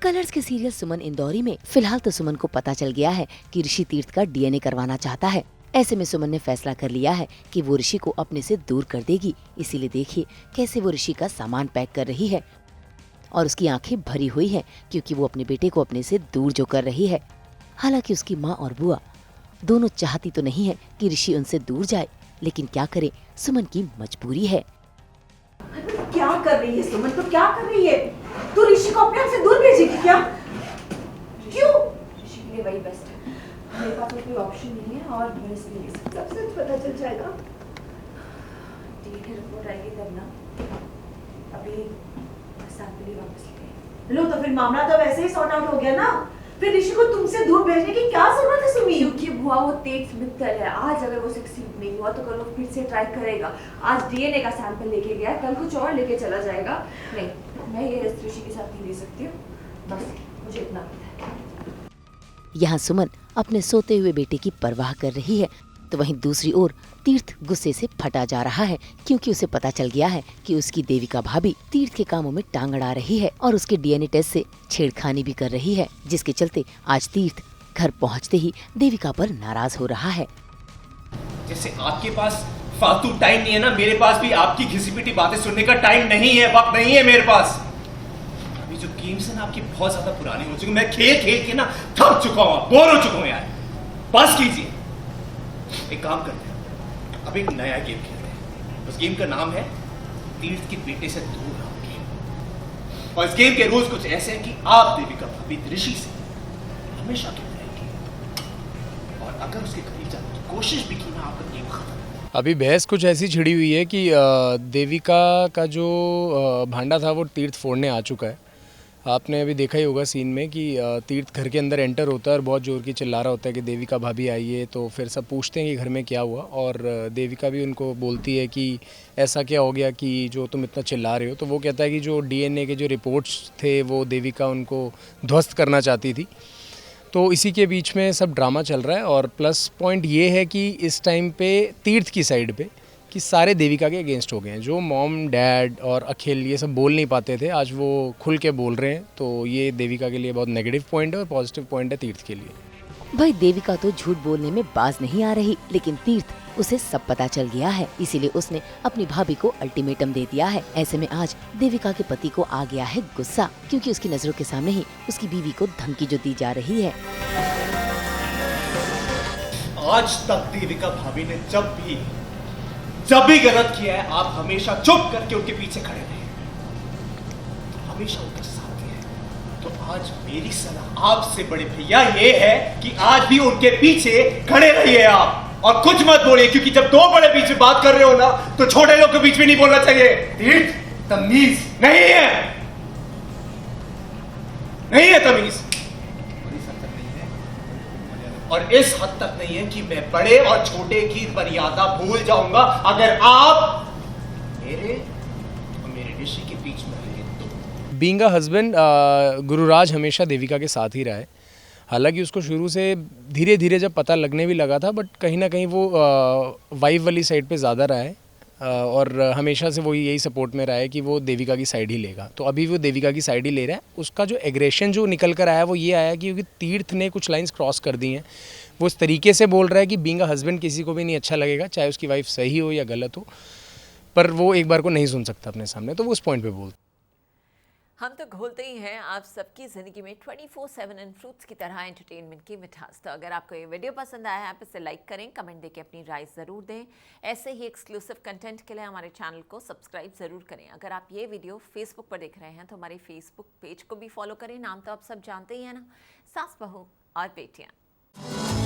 Colours के serial सुमन इंदौरी में फिलहाल तो सुमन को पता चल गया है कि ऋषि तीर्थ का डीएनए करवाना चाहता है। ऐसे में सुमन ने फैसला कर लिया है कि वो ऋषि को अपने से दूर कर देगी। इसीलिए देखिए कैसे वो ऋषि का सामान पैक कर रही है और उसकी आंखें भरी हुई हैं क्योंकि वो अपने बेटे को अपने से दूर जो कर रही है। हालांकि उसकी माँ और बुआ दोनों चाहती तो नहीं है कि ऋषि उनसे दूर जाए, लेकिन क्या करे, सुमन की मजबूरी है। क्या कर रही है सुमन? तो क्या कर रही है? तू ऋषि को अपने आप से दूर भेजेगी क्या? क्यों? ऋषि के लिए वही बेस्ट है। मेरे पास कोई ऑप्शन नहीं है और मैं इसलिए सब सच पता चल जाएगा। डीएनए रिपोर्ट आएगी तब ना। अभी सैंपल ही वापस ले लो तो फिर मामला तो वैसे ही सॉर्ट आउट हो गया ना। फिर ऋषि को तुमसे दूर भेजने की क्या जरूरत है सुमी? क्योंकि बुआ वो तेज मित्तर है। आज अगर वो सक्सीड नहीं हुआ तो कल वो फिर से ट्राई करेगा। आज डीएनए का सैंपल लेके गया, कल कुछ और लेके चला जाएगा। नहीं, मैं ये ऋषि के साथ नहीं दे सकती हूँ। बस मुझे इतना पता है। यहाँ सुमन अपने सोते हुए बेटे की परवाह कर रही है, तो वहीं दूसरी ओर तीर्थ गुस्से से फटा जा रहा है क्योंकि उसे पता चल गया है कि उसकी देविका भाभी तीर्थ के कामों में टांग अड़ा रही है और उसके डीएनए टेस्ट से छेड़खानी भी कर रही है, जिसके चलते आज तीर्थ घर पहुंचते ही देविका पर नाराज हो रहा है। जैसे आपके पास फालतू टाइम नहीं है ना, मेरे पास भी आपकी घिसी पिटी बातें सुनने का टाइम नहीं है, वक्त नहीं है मेरे पास। अभी जो गेम्स है ना आपकी बहुत ज्यादा पुरानी हो चुकी, मैं खेल खेल के ना थक चुका हूँ, बोर हो चुका हूँ यार। बस कीजिए, एक काम करते हैं, अब एक नया गेम खेलते हैं। उस गेम का नाम है तीर्थ के बेटे से दूर रहो गेम। और इस गेम के रूल्स कुछ ऐसे हैं कि आप देविका भाभी ऋषि से हमेशा दूर रहेंगे और अगर उसके करीब जाने की कोशिश भी की ना, आपका गेम खत्म। अभी बहस कुछ ऐसी छिड़ी हुई है कि देविका का जो भांडा था वो तीर्थ फोड़ने आ चुका है। आपने अभी देखा ही होगा सीन में कि तीर्थ घर के अंदर एंटर होता है और बहुत जोर की चिल्ला रहा होता है कि देविका भाभी आइए। तो फिर सब पूछते हैं कि घर में क्या हुआ, और देविका भी उनको बोलती है कि ऐसा क्या हो गया कि जो तुम इतना चिल्ला रहे हो। तो वो कहता है कि जो डीएनए के जो रिपोर्ट्स थे वो देविका उनको ध्वस्त करना चाहती थी। तो इसी के बीच में सब ड्रामा चल रहा है। और प्लस पॉइंट ये है कि इस टाइम पे तीर्थ की साइड पे कि सारे देविका के अगेंस्ट हो गए हैं। जो मॉम डैड और अखिल ये सब बोल नहीं पाते थे, आज वो खुल के बोल रहे हैं। तो ये देविका के लिए बहुत नेगेटिव पॉइंट है और पॉजिटिव पॉइंट है तीर्थ के लिए। भाई देविका तो झूठ बोलने में बाज नहीं आ रही, लेकिन तीर्थ उसे सब पता चल गया है, इसीलिए उसने अपनी भाभी को अल्टीमेटम दे दिया है। ऐसे में आज देविका के पति को आ गया है गुस्सा, क्योंकि उसकी नजरों के सामने ही उसकी बीवी को धमकी जो दी जा रही है। आज तक देविका भाभी ने जब भी गलत किया है, आप हमेशा चुप करके उनके पीछे खड़े रहे, हमेशा उनका साथ दिया है। तो आज मेरी सलाह आपसे बड़े भैया ये है कि आज भी उनके पीछे खड़े रहिए आप, और कुछ मत बोलिए, क्योंकि जब दो बड़े बीच में बात कर रहे हो ना तो छोटे लोग के बीच में नहीं बोलना चाहिए। तीर्थ तमीज नहीं है तमीज, और इस हद तक नहीं है कि मैं बड़े और छोटे की मर्यादा भूल जाऊंगा अगर आप मेरे और मेरे ऋषि के बीच में रहे तो। बीइंग अ हस्बैंड, गुरुराज हमेशा देविका के साथ ही रहा है। हालांकि उसको शुरू से धीरे धीरे जब पता लगने भी लगा था, बट कहीं ना कहीं वो वाइफ वाली साइड पे ज़्यादा रहा है। और हमेशा से वो यही सपोर्ट में रहा है कि वो देविका की साइड ही लेगा। तो अभी वो देविका की साइड ही ले रहा है। उसका जो एग्रेशन जो निकल कर आया वो ये आया कि क्योंकि तीर्थ ने कुछ लाइंस क्रॉस कर दी हैं। वो इस तरीके से बोल रहा है कि बीइंग अ हस्बैंड किसी को भी नहीं अच्छा लगेगा, चाहे उसकी वाइफ सही हो या गलत हो, पर वो एक बार को नहीं सुन सकता अपने सामने, तो वो उस पॉइंट पर बोलता। हम तो घोलते ही हैं आप सबकी ज़िंदगी में 24/7 इन फ्रूट्स की तरह एंटरटेनमेंट की मिठास। तो अगर आपको ये वीडियो पसंद आया है, आप इसे लाइक करें, कमेंट देके अपनी राय ज़रूर दें। ऐसे ही एक्सक्लूसिव कंटेंट के लिए हमारे चैनल को सब्सक्राइब ज़रूर करें। अगर आप ये वीडियो फेसबुक पर देख रहे हैं तो हमारे फेसबुक पेज को भी फॉलो करें। नाम तो आप सब जानते ही हैं ना, सास बहू और बेटियाँ।